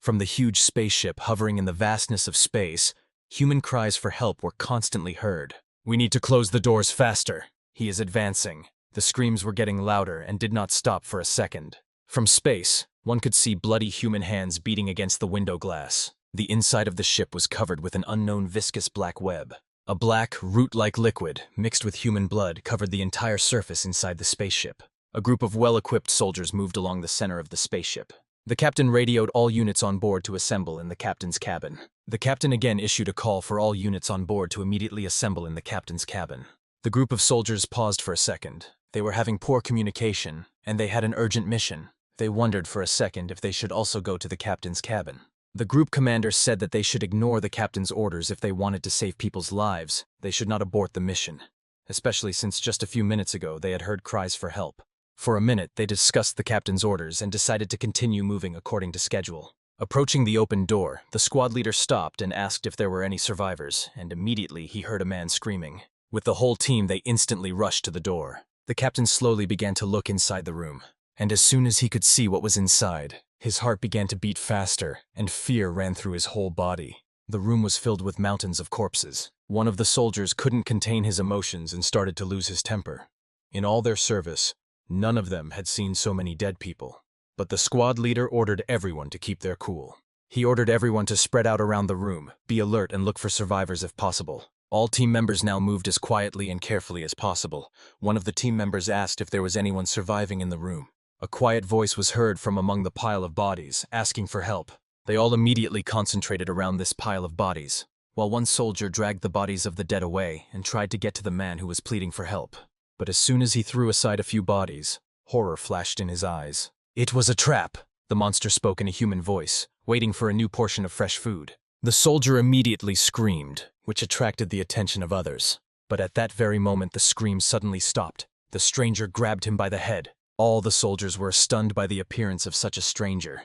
From the huge spaceship hovering in the vastness of space, human cries for help were constantly heard. "We need to close the doors faster. He is advancing." The screams were getting louder and did not stop for a second. From space, one could see bloody human hands beating against the window glass. The inside of the ship was covered with an unknown viscous black web. A black, root-like liquid, mixed with human blood, covered the entire surface inside the spaceship. A group of well-equipped soldiers moved along the center of the spaceship. The captain radioed all units on board to assemble in the captain's cabin. The captain again issued a call for all units on board to immediately assemble in the captain's cabin. The group of soldiers paused for a second. They were having poor communication, and they had an urgent mission. They wondered for a second if they should also go to the captain's cabin. The group commander said that they should ignore the captain's orders if they wanted to save people's lives. They should not abort the mission, especially since just a few minutes ago they had heard cries for help. For a minute, they discussed the captain's orders and decided to continue moving according to schedule. Approaching the open door, the squad leader stopped and asked if there were any survivors, and immediately he heard a man screaming. With the whole team, they instantly rushed to the door. The captain slowly began to look inside the room, and as soon as he could see what was inside, his heart began to beat faster, and fear ran through his whole body. The room was filled with mountains of corpses. One of the soldiers couldn't contain his emotions and started to lose his temper. In all their service, none of them had seen so many dead people. But the squad leader ordered everyone to keep their cool. He ordered everyone to spread out around the room, be alert and look for survivors if possible. All team members now moved as quietly and carefully as possible. One of the team members asked if there was anyone surviving in the room. A quiet voice was heard from among the pile of bodies, asking for help. They all immediately concentrated around this pile of bodies, while one soldier dragged the bodies of the dead away and tried to get to the man who was pleading for help. But as soon as he threw aside a few bodies, horror flashed in his eyes. "It was a trap," the monster spoke in a human voice, waiting for a new portion of fresh food. The soldier immediately screamed, which attracted the attention of others. But at that very moment the scream suddenly stopped. The stranger grabbed him by the head. All the soldiers were stunned by the appearance of such a stranger.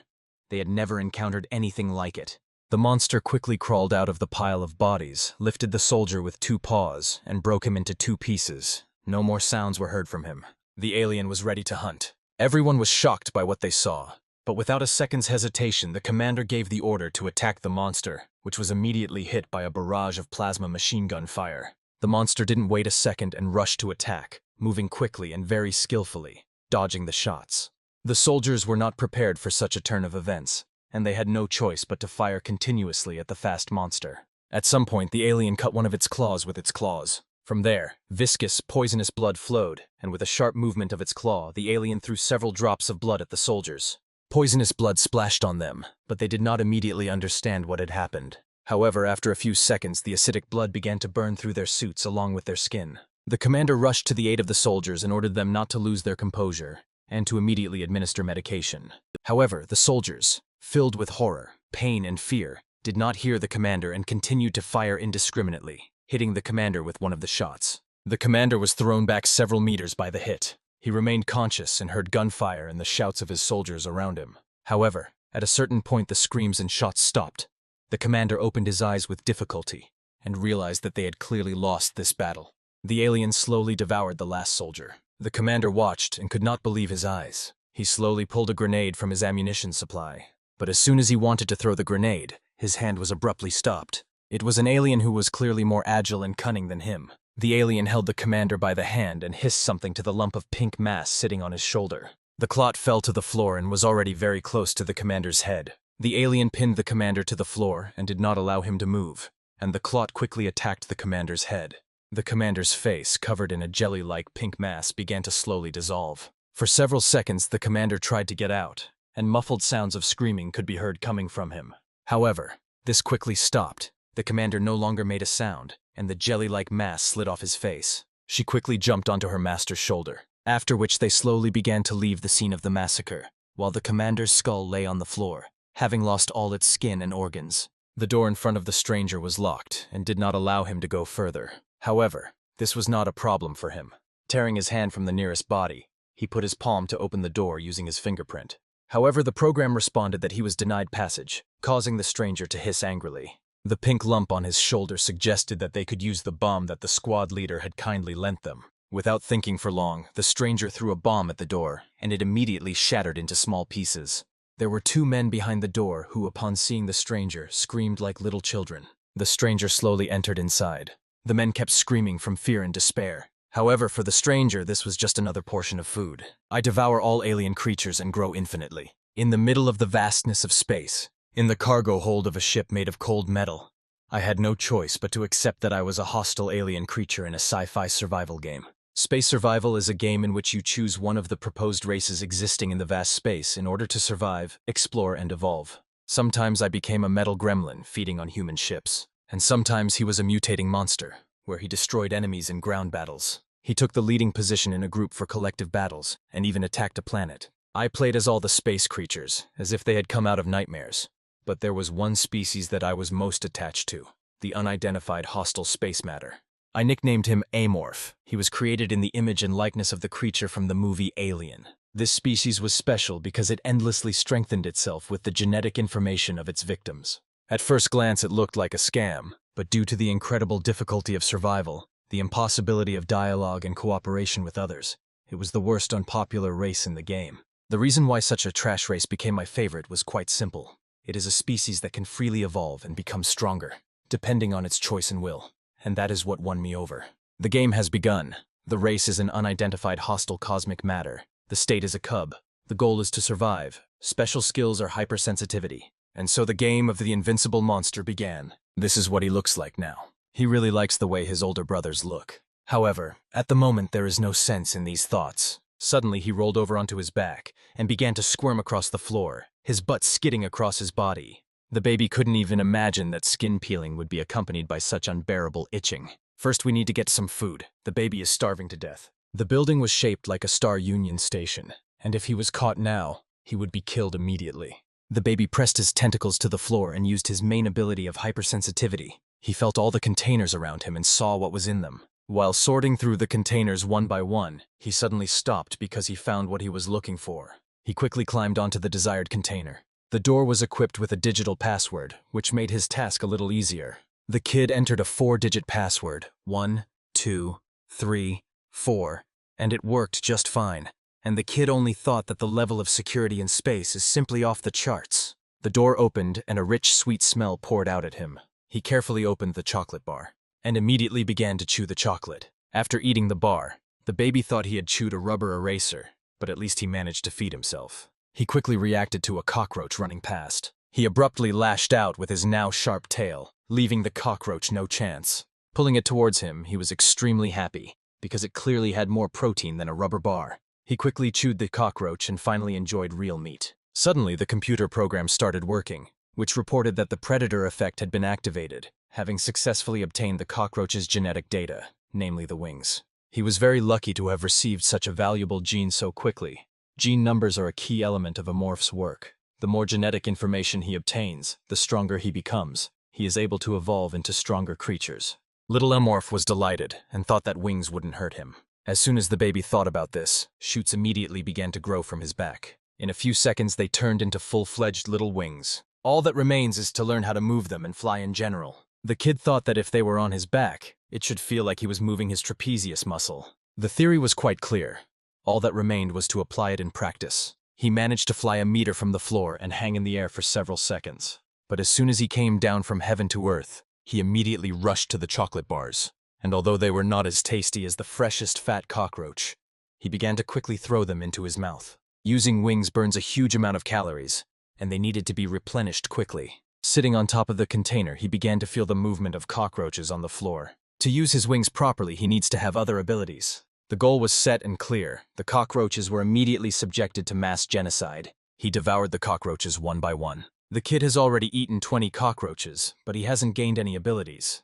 They had never encountered anything like it. The monster quickly crawled out of the pile of bodies, lifted the soldier with 2 paws, and broke him into 2 pieces. No more sounds were heard from him. The alien was ready to hunt. Everyone was shocked by what they saw. But without a second's hesitation, the commander gave the order to attack the monster, which was immediately hit by a barrage of plasma machine gun fire. The monster didn't wait a second and rushed to attack, moving quickly and very skillfully, dodging the shots. The soldiers were not prepared for such a turn of events, and they had no choice but to fire continuously at the fast monster. At some point, the alien cut one of its claws with its claws. From there, viscous, poisonous blood flowed, and with a sharp movement of its claw, the alien threw several drops of blood at the soldiers. Poisonous blood splashed on them, but they did not immediately understand what had happened. However, after a few seconds, the acidic blood began to burn through their suits along with their skin. The commander rushed to the aid of the soldiers and ordered them not to lose their composure, and to immediately administer medication. However, the soldiers, filled with horror, pain, and fear, did not hear the commander and continued to fire indiscriminately, hitting the commander with one of the shots. The commander was thrown back several meters by the hit. He remained conscious and heard gunfire and the shouts of his soldiers around him. However, at a certain point the screams and shots stopped. The commander opened his eyes with difficulty and realized that they had clearly lost this battle. The alien slowly devoured the last soldier. The commander watched and could not believe his eyes. He slowly pulled a grenade from his ammunition supply. But as soon as he wanted to throw the grenade, his hand was abruptly stopped. It was an alien who was clearly more agile and cunning than him. The alien held the commander by the hand and hissed something to the lump of pink mass sitting on his shoulder. The clot fell to the floor and was already very close to the commander's head. The alien pinned the commander to the floor and did not allow him to move, and the clot quickly attacked the commander's head. The commander's face, covered in a jelly-like pink mass, began to slowly dissolve. For several seconds the commander tried to get out, and muffled sounds of screaming could be heard coming from him. However, this quickly stopped. The commander no longer made a sound, and the jelly-like mass slid off his face. She quickly jumped onto her master's shoulder, after which they slowly began to leave the scene of the massacre, while the commander's skull lay on the floor, having lost all its skin and organs. The door in front of the stranger was locked and did not allow him to go further. However, this was not a problem for him. Tearing his hand from the nearest body, he put his palm to open the door using his fingerprint. However, the program responded that he was denied passage, causing the stranger to hiss angrily. The pink lump on his shoulder suggested that they could use the bomb that the squad leader had kindly lent them. Without thinking for long, the stranger threw a bomb at the door, and it immediately shattered into small pieces. There were two men behind the door who, upon seeing the stranger, screamed like little children. The stranger slowly entered inside. The men kept screaming from fear and despair. However, for the stranger, this was just another portion of food. I devour all alien creatures and grow infinitely. In the middle of the vastness of space, in the cargo hold of a ship made of cold metal, I had no choice but to accept that I was a hostile alien creature in a sci-fi survival game. Space survival is a game in which you choose one of the proposed races existing in the vast space in order to survive, explore, and evolve. Sometimes I became a metal gremlin feeding on human ships, and sometimes he was a mutating monster, where he destroyed enemies in ground battles. He took the leading position in a group for collective battles, and even attacked a planet. I played as all the space creatures, as if they had come out of nightmares. But there was one species that I was most attached to, the unidentified hostile space matter. I nicknamed him Amorph. He was created in the image and likeness of the creature from the movie Alien. This species was special because it endlessly strengthened itself with the genetic information of its victims. At first glance it looked like a scam, but due to the incredible difficulty of survival, the impossibility of dialogue and cooperation with others, it was the worst unpopular race in the game. The reason why such a trash race became my favorite was quite simple. It is a species that can freely evolve and become stronger, depending on its choice and will. And that is what won me over. The game has begun. The race is an unidentified hostile cosmic matter. The state is a cub. The goal is to survive. Special skills are hypersensitivity. And so the game of the invincible monster began. This is what he looks like now. He really likes the way his older brothers look. However, at the moment there is no sense in these thoughts. Suddenly he rolled over onto his back and began to squirm across the floor, his butt skidding across his body. The baby couldn't even imagine that skin peeling would be accompanied by such unbearable itching. First we need to get some food. The baby is starving to death. The building was shaped like a Star Union station, and if he was caught now, he would be killed immediately. The baby pressed his tentacles to the floor and used his main ability of hypersensitivity. He felt all the containers around him and saw what was in them. While sorting through the containers one by one, he suddenly stopped because he found what he was looking for. He quickly climbed onto the desired container. The door was equipped with a digital password, which made his task a little easier. The kid entered a 4-digit password, 1, 2, 3, 4, and it worked just fine. And the kid only thought that the level of security in space is simply off the charts. The door opened and a rich, sweet smell poured out at him. He carefully opened the chocolate bar and immediately began to chew the chocolate. After eating the bar, the baby thought he had chewed a rubber eraser, but at least he managed to feed himself. He quickly reacted to a cockroach running past. He abruptly lashed out with his now sharp tail, leaving the cockroach no chance. Pulling it towards him, he was extremely happy, because it clearly had more protein than a rubber bar. He quickly chewed the cockroach and finally enjoyed real meat. Suddenly, the computer program started working, which reported that the predator effect had been activated, having successfully obtained the cockroach's genetic data, namely the wings. He was very lucky to have received such a valuable gene so quickly. Gene numbers are a key element of Amorph's work. The more genetic information he obtains, the stronger he becomes. He is able to evolve into stronger creatures. Little Amorph was delighted and thought that wings wouldn't hurt him. As soon as the baby thought about this, shoots immediately began to grow from his back. In a few seconds they turned into full-fledged little wings. All that remains is to learn how to move them and fly in general. The kid thought that if they were on his back, it should feel like he was moving his trapezius muscle. The theory was quite clear. All that remained was to apply it in practice. He managed to fly a meter from the floor and hang in the air for several seconds. But as soon as he came down from heaven to earth, he immediately rushed to the chocolate bars. And although they were not as tasty as the freshest fat cockroach, he began to quickly throw them into his mouth. Using wings burns a huge amount of calories, and they needed to be replenished quickly. Sitting on top of the container, he began to feel the movement of cockroaches on the floor. To use his wings properly, he needs to have other abilities. The goal was set and clear. The cockroaches were immediately subjected to mass genocide. He devoured the cockroaches one by one. The kid has already eaten 20 cockroaches, but he hasn't gained any abilities.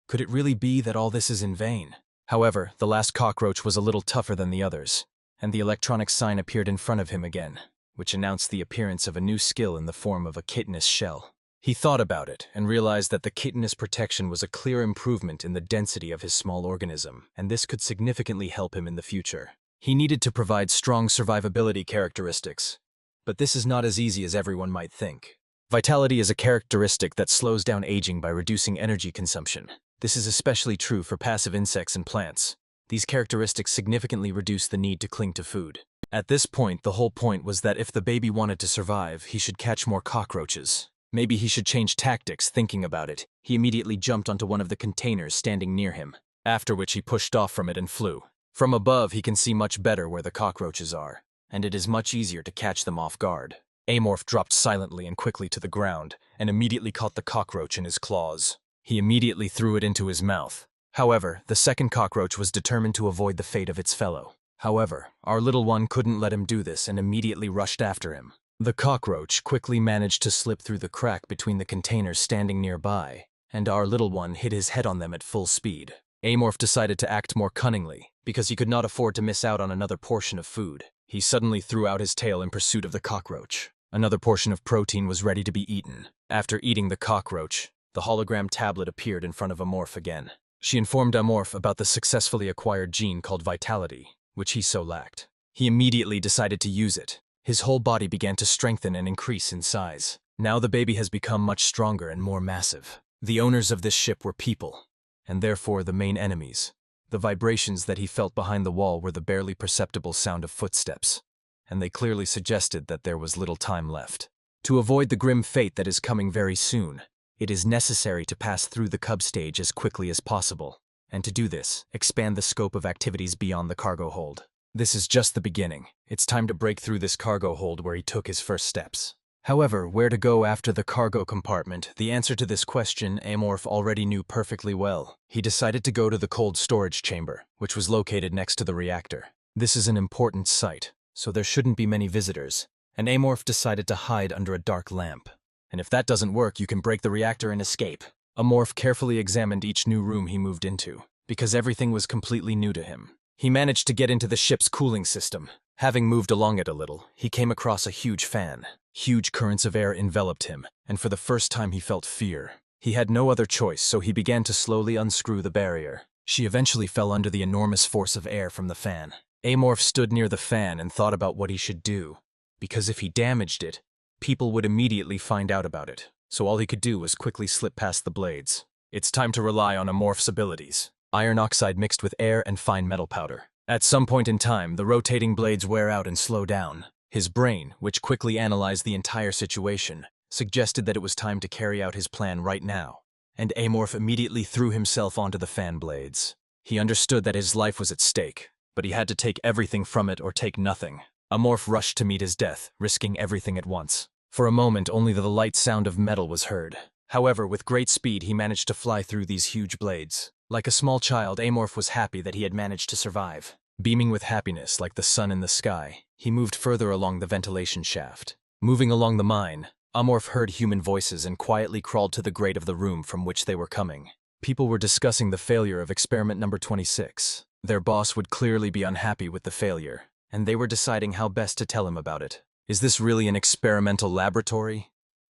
Could it really be that all this is in vain? However, the last cockroach was a little tougher than the others, and the electronic sign appeared in front of him again, which announced the appearance of a new skill in the form of a chitinous shell. He thought about it and realized that the chitinous protection was a clear improvement in the density of his small organism, and this could significantly help him in the future. He needed to provide strong survivability characteristics, but this is not as easy as everyone might think. Vitality is a characteristic that slows down aging by reducing energy consumption. This is especially true for passive insects and plants. These characteristics significantly reduce the need to cling to food. At this point, the whole point was that if the baby wanted to survive, he should catch more cockroaches. Maybe he should change tactics. Thinking about it, he immediately jumped onto one of the containers standing near him, after which he pushed off from it and flew. From above, he can see much better where the cockroaches are, and it is much easier to catch them off guard. Amorph dropped silently and quickly to the ground, and immediately caught the cockroach in his claws. He immediately threw it into his mouth. However, the second cockroach was determined to avoid the fate of its fellow. However, our little one couldn't let him do this and immediately rushed after him. The cockroach quickly managed to slip through the crack between the containers standing nearby, and our little one hit his head on them at full speed. Amorph decided to act more cunningly, because he could not afford to miss out on another portion of food. He suddenly threw out his tail in pursuit of the cockroach. Another portion of protein was ready to be eaten. After eating the cockroach, the hologram tablet appeared in front of Amorph again. She informed Amorph about the successfully acquired gene called Vitality, which he so lacked. He immediately decided to use it. His whole body began to strengthen and increase in size. Now the baby has become much stronger and more massive. The owners of this ship were people, and therefore the main enemies. The vibrations that he felt behind the wall were the barely perceptible sound of footsteps, and they clearly suggested that there was little time left. To avoid the grim fate that is coming very soon, it is necessary to pass through the cub stage as quickly as possible, and to do this, expand the scope of activities beyond the cargo hold. This is just the beginning. It's time to break through this cargo hold where he took his first steps. However, where to go after the cargo compartment? The answer to this question Amorph already knew perfectly well. He decided to go to the cold storage chamber, which was located next to the reactor. This is an important site, so there shouldn't be many visitors, and Amorph decided to hide under a dark lamp. And if that doesn't work, you can break the reactor and escape. Amorph carefully examined each new room he moved into, because everything was completely new to him. He managed to get into the ship's cooling system. Having moved along it a little, he came across a huge fan. Huge currents of air enveloped him, and for the first time he felt fear. He had no other choice, so he began to slowly unscrew the barrier. She eventually fell under the enormous force of air from the fan. Amorph stood near the fan and thought about what he should do, because if he damaged it, people would immediately find out about it. So all he could do was quickly slip past the blades. It's time to rely on Amorph's abilities. Iron oxide mixed with air and fine metal powder. At some point in time, the rotating blades wear out and slow down. His brain, which quickly analyzed the entire situation, suggested that it was time to carry out his plan right now, and Amorph immediately threw himself onto the fan blades. He understood that his life was at stake, but he had to take everything from it or take nothing. Amorph rushed to meet his death, risking everything at once. For a moment, only the light sound of metal was heard. However, with great speed, he managed to fly through these huge blades. Like a small child, Amorph was happy that he had managed to survive. Beaming with happiness like the sun in the sky, he moved further along the ventilation shaft. Moving along the mine, Amorph heard human voices and quietly crawled to the grate of the room from which they were coming. People were discussing the failure of experiment number 26. Their boss would clearly be unhappy with the failure, and they were deciding how best to tell him about it. Is this really an experimental laboratory?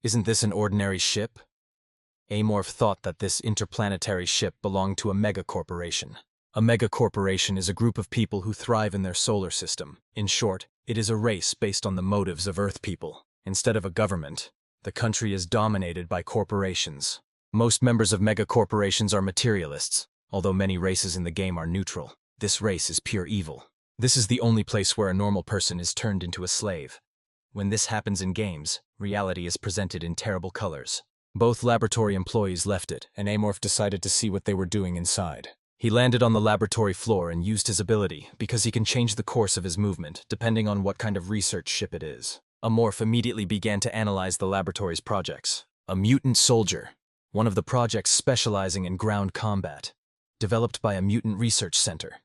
Isn't this an ordinary ship? Amorph thought that this interplanetary ship belonged to a megacorporation. A megacorporation is a group of people who thrive in their solar system. In short, it is a race based on the motives of Earth people. Instead of a government, the country is dominated by corporations. Most members of megacorporations are materialists, although many races in the game are neutral. This race is pure evil. This is the only place where a normal person is turned into a slave. When this happens in games, reality is presented in terrible colors. Both laboratory employees left it, and Amorph decided to see what they were doing inside. He landed on the laboratory floor and used his ability, because he can change the course of his movement, depending on what kind of research ship it is. Amorph immediately began to analyze the laboratory's projects. A mutant soldier, one of the projects specializing in ground combat, developed by a mutant research center.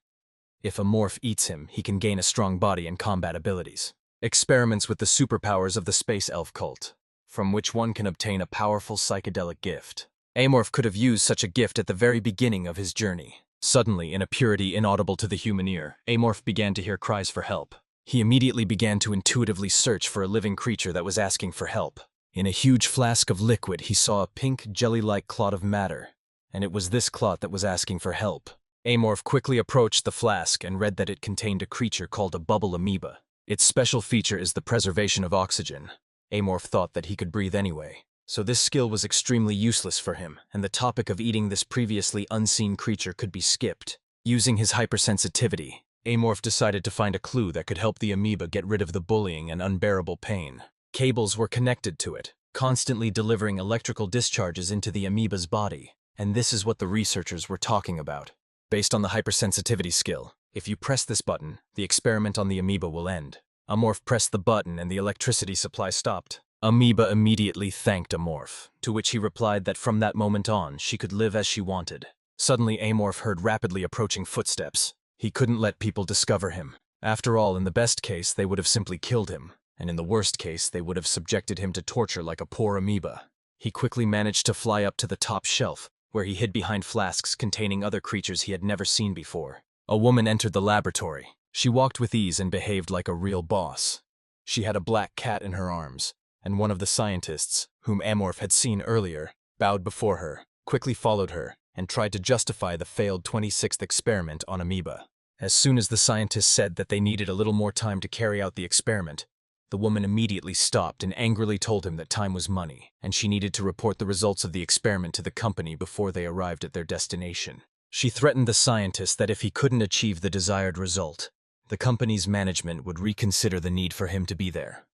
If Amorph eats him, he can gain a strong body and combat abilities. Experiments with the superpowers of the space elf cult, from which one can obtain a powerful psychedelic gift. Amorph could have used such a gift at the very beginning of his journey. Suddenly, in a purity inaudible to the human ear, Amorph began to hear cries for help. He immediately began to intuitively search for a living creature that was asking for help. In a huge flask of liquid, he saw a pink, jelly-like clot of matter, and it was this clot that was asking for help. Amorph quickly approached the flask and read that it contained a creature called a bubble amoeba. Its special feature is the preservation of oxygen. Amorph thought that he could breathe anyway, so this skill was extremely useless for him, and the topic of eating this previously unseen creature could be skipped. Using his hypersensitivity, Amorph decided to find a clue that could help the amoeba get rid of the bullying and unbearable pain. Cables were connected to it, constantly delivering electrical discharges into the amoeba's body. And this is what the researchers were talking about. Based on the hypersensitivity skill, if you press this button, the experiment on the amoeba will end. Amorph pressed the button and the electricity supply stopped. Amoeba immediately thanked Amorph, to which he replied that from that moment on, she could live as she wanted. Suddenly, Amorph heard rapidly approaching footsteps. He couldn't let people discover him. After all, in the best case, they would have simply killed him, and in the worst case, they would have subjected him to torture like a poor amoeba. He quickly managed to fly up to the top shelf, where he hid behind flasks containing other creatures he had never seen before. A woman entered the laboratory. She walked with ease and behaved like a real boss. She had a black cat in her arms, and one of the scientists, whom Amorph had seen earlier, bowed before her, quickly followed her, and tried to justify the failed 26th experiment on amoeba. As soon as the scientists said that they needed a little more time to carry out the experiment, the woman immediately stopped and angrily told him that time was money, and she needed to report the results of the experiment to the company before they arrived at their destination. She threatened the scientist that if he couldn't achieve the desired result, the company's management would reconsider the need for him to be there.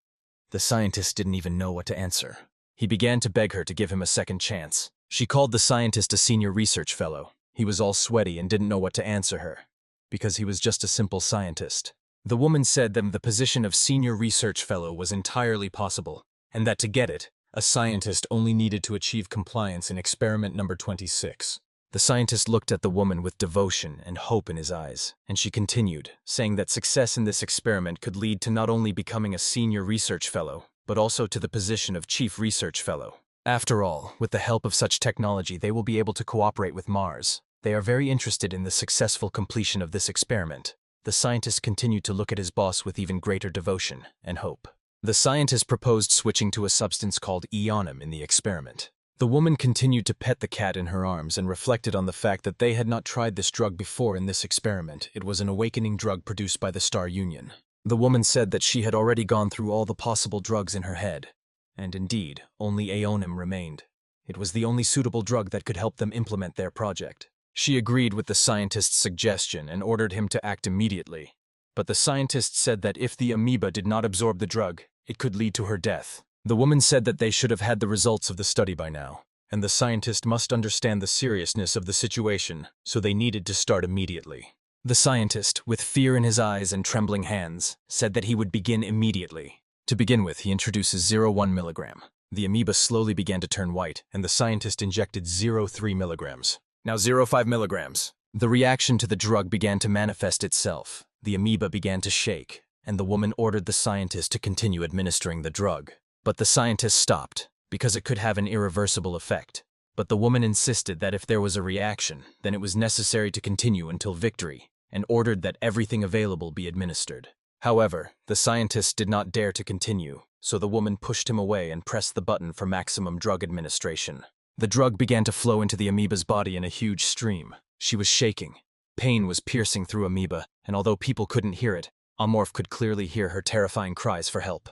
The scientist didn't even know what to answer. He began to beg her to give him a second chance. She called the scientist a senior research fellow. He was all sweaty and didn't know what to answer her, because he was just a simple scientist. The woman said that the position of senior research fellow was entirely possible, and that to get it, a scientist only needed to achieve compliance in experiment number 26. The scientist looked at the woman with devotion and hope in his eyes, and she continued, saying that success in this experiment could lead to not only becoming a senior research fellow, but also to the position of chief research fellow. After all, with the help of such technology, they will be able to cooperate with Mars. They are very interested in the successful completion of this experiment. The scientist continued to look at his boss with even greater devotion and hope. The scientist proposed switching to a substance called eonim in the experiment. The woman continued to pet the cat in her arms and reflected on the fact that they had not tried this drug before in this experiment. It was an awakening drug produced by the Star Union. The woman said that she had already gone through all the possible drugs in her head, and indeed, only eonim remained. It was the only suitable drug that could help them implement their project. She agreed with the scientist's suggestion and ordered him to act immediately. But the scientist said that if the amoeba did not absorb the drug, it could lead to her death. The woman said that they should have had the results of the study by now, and the scientist must understand the seriousness of the situation, so they needed to start immediately. The scientist, with fear in his eyes and trembling hands, said that he would begin immediately. To begin with, he introduces 0.1 milligram. The amoeba slowly began to turn white, and the scientist injected 0.3 milligrams. Now 0.5 milligrams. The reaction to the drug began to manifest itself. The amoeba began to shake, and the woman ordered the scientist to continue administering the drug. But the scientist stopped, because it could have an irreversible effect. But the woman insisted that if there was a reaction, then it was necessary to continue until victory, and ordered that everything available be administered. However, the scientist did not dare to continue, so the woman pushed him away and pressed the button for maximum drug administration. The drug began to flow into the amoeba's body in a huge stream. She was shaking. Pain was piercing through amoeba, and although people couldn't hear it, Amorph could clearly hear her terrifying cries for help.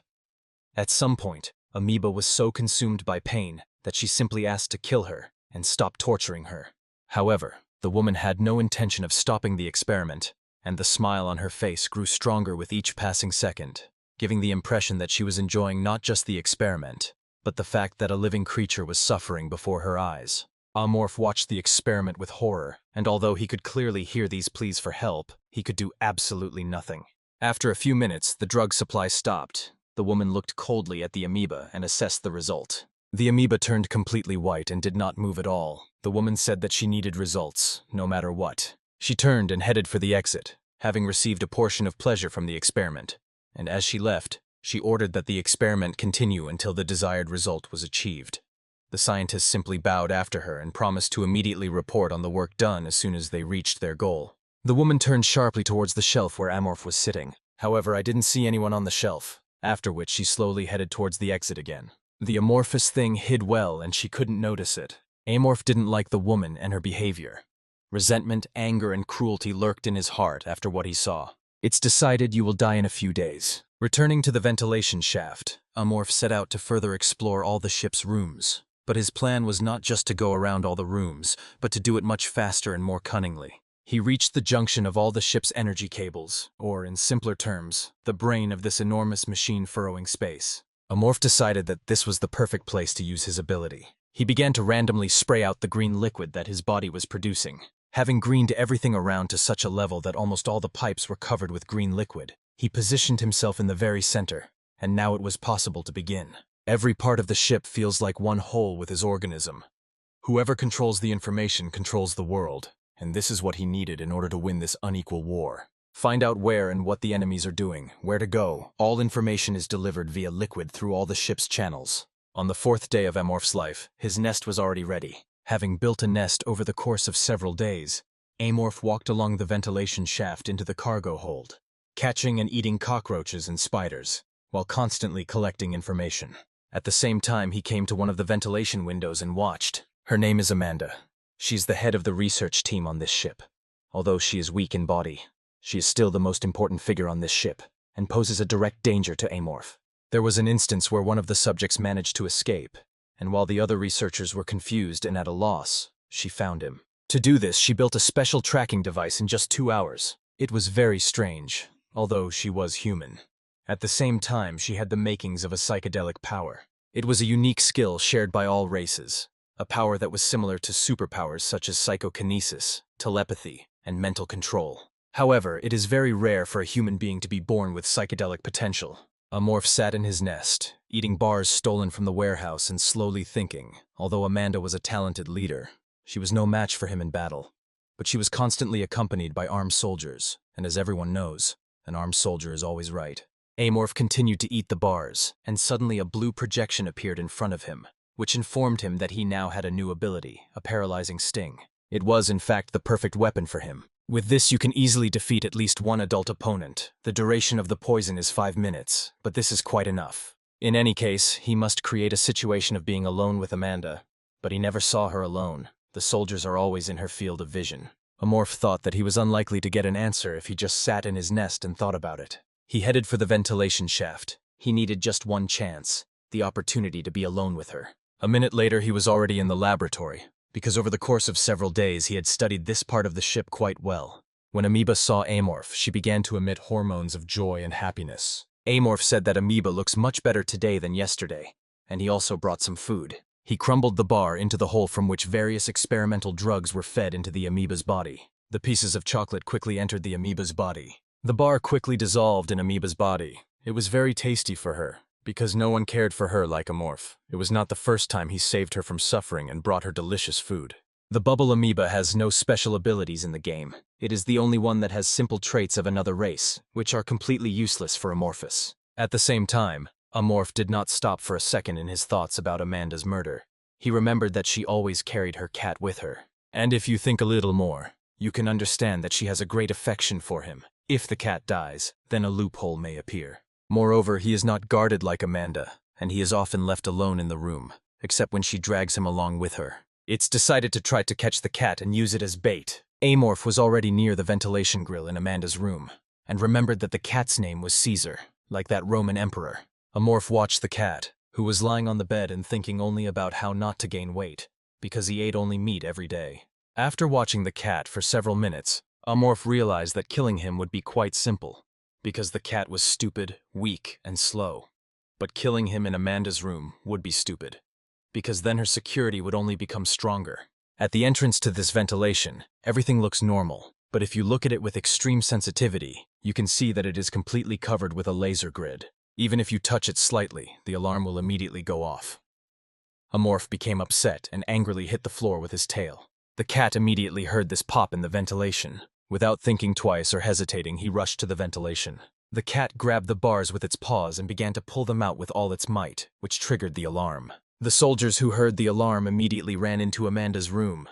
At some point, amoeba was so consumed by pain that she simply asked to kill her and stop torturing her. However, the woman had no intention of stopping the experiment, and the smile on her face grew stronger with each passing second, giving the impression that she was enjoying not just the experiment, but the fact that a living creature was suffering before her eyes. Amorph watched the experiment with horror, and although he could clearly hear these pleas for help, he could do absolutely nothing. After a few minutes, the drug supply stopped. The woman looked coldly at the amoeba and assessed the result. The amoeba turned completely white and did not move at all. The woman said that she needed results, no matter what. She turned and headed for the exit, having received a portion of pleasure from the experiment. And as she left, she ordered that the experiment continue until the desired result was achieved. The scientists simply bowed after her and promised to immediately report on the work done as soon as they reached their goal. The woman turned sharply towards the shelf where Amorph was sitting. However, I didn't see anyone on the shelf, after which she slowly headed towards the exit again. The amorphous thing hid well and she couldn't notice it. Amorph didn't like the woman and her behavior. Resentment, anger, and cruelty lurked in his heart after what he saw. It's decided you will die in a few days. Returning to the ventilation shaft, Amorph set out to further explore all the ship's rooms. But his plan was not just to go around all the rooms, but to do it much faster and more cunningly. He reached the junction of all the ship's energy cables, or, in simpler terms, the brain of this enormous machine furrowing space. Amorph decided that this was the perfect place to use his ability. He began to randomly spray out the green liquid that his body was producing. Having greened everything around to such a level that almost all the pipes were covered with green liquid, he positioned himself in the very center, and now it was possible to begin. Every part of the ship feels like one whole with his organism. Whoever controls the information controls the world, and this is what he needed in order to win this unequal war. Find out where and what the enemies are doing, where to go. All information is delivered via liquid through all the ship's channels. On the 4th day of Amorph's life, his nest was already ready. Having built a nest over the course of several days, Amorph walked along the ventilation shaft into the cargo hold, catching and eating cockroaches and spiders, while constantly collecting information. At the same time, he came to one of the ventilation windows and watched. Her name is Amanda. She's the head of the research team on this ship. Although she is weak in body, she is still the most important figure on this ship, and poses a direct danger to Amorph. There was an instance where one of the subjects managed to escape, and while the other researchers were confused and at a loss, she found him. To do this, she built a special tracking device in just 2 hours. It was very strange, although she was human. At the same time, she had the makings of a psychedelic power. It was a unique skill shared by all races, a power that was similar to superpowers such as psychokinesis, telepathy, and mental control. However, it is very rare for a human being to be born with psychedelic potential. Amorph sat in his nest, eating bars stolen from the warehouse and slowly thinking. Although Amanda was a talented leader, she was no match for him in battle. But she was constantly accompanied by armed soldiers, and as everyone knows, an armed soldier is always right. Amorph continued to eat the bars, and suddenly a blue projection appeared in front of him, which informed him that he now had a new ability, a paralyzing sting. It was, in fact, the perfect weapon for him. With this, you can easily defeat at least one adult opponent. The duration of the poison is 5 minutes, but this is quite enough. In any case, he must create a situation of being alone with Amanda, but he never saw her alone. The soldiers are always in her field of vision. Amorph thought that he was unlikely to get an answer if he just sat in his nest and thought about it. He headed for the ventilation shaft. He needed just one chance, the opportunity to be alone with her. A minute later, he was already in the laboratory, because over the course of several days he had studied this part of the ship quite well. When Amoeba saw Amorph, she began to emit hormones of joy and happiness. Amorph said that Amoeba looks much better today than yesterday, and he also brought some food. He crumbled the bar into the hole from which various experimental drugs were fed into the amoeba's body. The pieces of chocolate quickly entered the amoeba's body. The bar quickly dissolved in Amoeba's body. It was very tasty for her, because no one cared for her like Amorph. It was not the first time he saved her from suffering and brought her delicious food. The bubble amoeba has no special abilities in the game. It is the only one that has simple traits of another race, which are completely useless for Amorphous. At the same time, Amorph did not stop for a second in his thoughts about Amanda's murder. He remembered that she always carried her cat with her. And if you think a little more, you can understand that she has a great affection for him. If the cat dies, then a loophole may appear. Moreover, he is not guarded like Amanda, and he is often left alone in the room, except when she drags him along with her. It's decided to try to catch the cat and use it as bait. Amorph was already near the ventilation grill in Amanda's room, and remembered that the cat's name was Caesar, like that Roman emperor. Amorph watched the cat, who was lying on the bed and thinking only about how not to gain weight, because he ate only meat every day. After watching the cat for several minutes, Amorph realized that killing him would be quite simple, because the cat was stupid, weak, and slow. But killing him in Amanda's room would be stupid, because then her security would only become stronger. At the entrance to this ventilation, everything looks normal, but if you look at it with extreme sensitivity, you can see that it is completely covered with a laser grid. Even if you touch it slightly, the alarm will immediately go off. Amorph became upset and angrily hit the floor with his tail. The cat immediately heard this pop in the ventilation. Without thinking twice or hesitating, he rushed to the ventilation. The cat grabbed the bars with its paws and began to pull them out with all its might, which triggered the alarm. The soldiers who heard the alarm immediately ran into Amanda's room,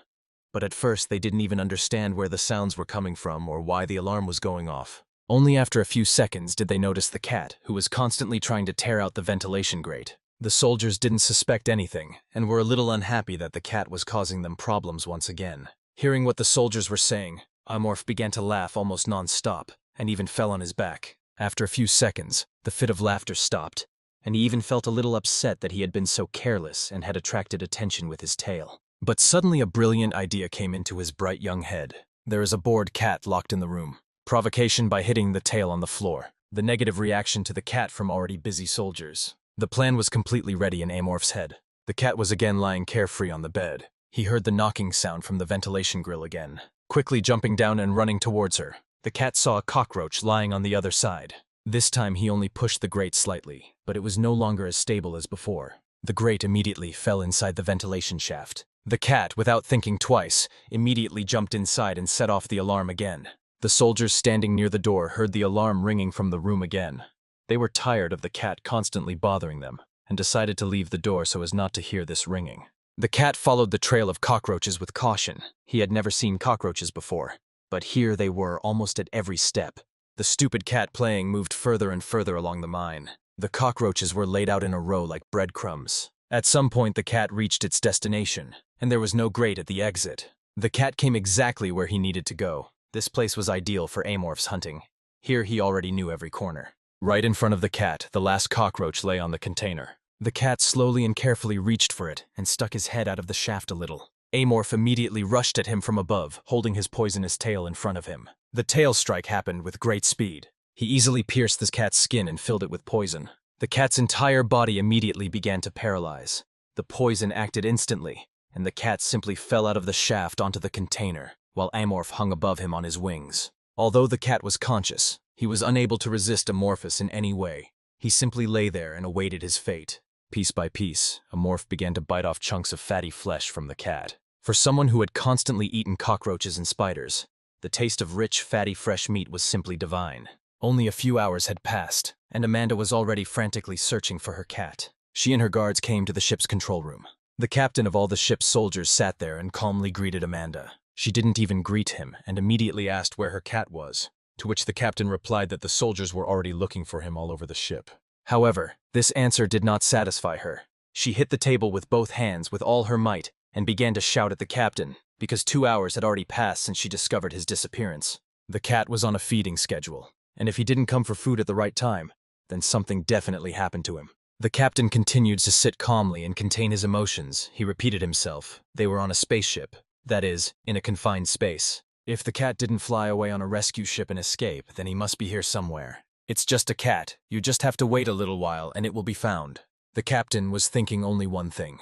but at first they didn't even understand where the sounds were coming from or why the alarm was going off. Only after a few seconds did they notice the cat, who was constantly trying to tear out the ventilation grate. The soldiers didn't suspect anything, and were a little unhappy that the cat was causing them problems once again. Hearing what the soldiers were saying, Amorph began to laugh almost non-stop, and even fell on his back. After a few seconds, the fit of laughter stopped, and he even felt a little upset that he had been so careless and had attracted attention with his tail. But suddenly a brilliant idea came into his bright young head. There is a bored cat locked in the room. Provocation by hitting the tail on the floor. The negative reaction to the cat from already busy soldiers. The plan was completely ready in Amorph's head. The cat was again lying carefree on the bed. He heard the knocking sound from the ventilation grill again. Quickly jumping down and running towards her, the cat saw a cockroach lying on the other side. This time he only pushed the grate slightly, but it was no longer as stable as before. The grate immediately fell inside the ventilation shaft. The cat, without thinking twice, immediately jumped inside and set off the alarm again. The soldiers standing near the door heard the alarm ringing from the room again. They were tired of the cat constantly bothering them, and decided to leave the door so as not to hear this ringing. The cat followed the trail of cockroaches with caution. He had never seen cockroaches before, but here they were almost at every step. The stupid cat playing moved further and further along the mine. The cockroaches were laid out in a row like breadcrumbs. At some point the cat reached its destination, and there was no grate at the exit. The cat came exactly where he needed to go. This place was ideal for Amorph's hunting. Here he already knew every corner. Right in front of the cat, the last cockroach lay on the container. The cat slowly and carefully reached for it and stuck his head out of the shaft a little. Amorph immediately rushed at him from above, holding his poisonous tail in front of him. The tail strike happened with great speed. He easily pierced the cat's skin and filled it with poison. The cat's entire body immediately began to paralyze. The poison acted instantly, and the cat simply fell out of the shaft onto the container, while Amorph hung above him on his wings. Although the cat was conscious, he was unable to resist Amorphous in any way. He simply lay there and awaited his fate. Piece by piece, Amorph began to bite off chunks of fatty flesh from the cat. For someone who had constantly eaten cockroaches and spiders, the taste of rich, fatty, fresh meat was simply divine. Only a few hours had passed, and Amanda was already frantically searching for her cat. She and her guards came to the ship's control room. The captain of all the ship's soldiers sat there and calmly greeted Amanda. She didn't even greet him and immediately asked where her cat was, to which the captain replied that the soldiers were already looking for him all over the ship. However, this answer did not satisfy her. She hit the table with both hands with all her might and began to shout at the captain, because 2 hours had already passed since she discovered his disappearance. The cat was on a feeding schedule, and if he didn't come for food at the right time, then something definitely happened to him. The captain continued to sit calmly and contain his emotions. He repeated himself. They were on a spaceship, that is, in a confined space. If the cat didn't fly away on a rescue ship and escape, then he must be here somewhere. It's just a cat. You just have to wait a little while and it will be found. The captain was thinking only one thing.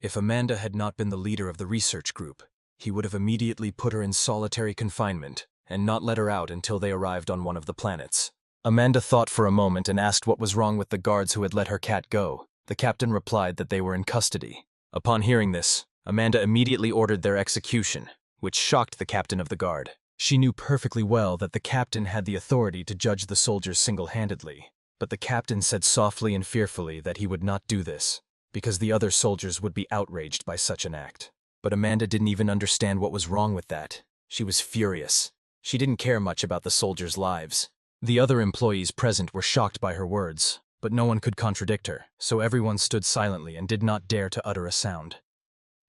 If Amanda had not been the leader of the research group, he would have immediately put her in solitary confinement and not let her out until they arrived on one of the planets. Amanda thought for a moment and asked what was wrong with the guards who had let her cat go. The captain replied that they were in custody. Upon hearing this, Amanda immediately ordered their execution, which shocked the captain of the guard. She knew perfectly well that the captain had the authority to judge the soldiers single-handedly, but the captain said softly and fearfully that he would not do this, because the other soldiers would be outraged by such an act. But Amanda didn't even understand what was wrong with that. She was furious. She didn't care much about the soldiers' lives. The other employees present were shocked by her words, but no one could contradict her, so everyone stood silently and did not dare to utter a sound.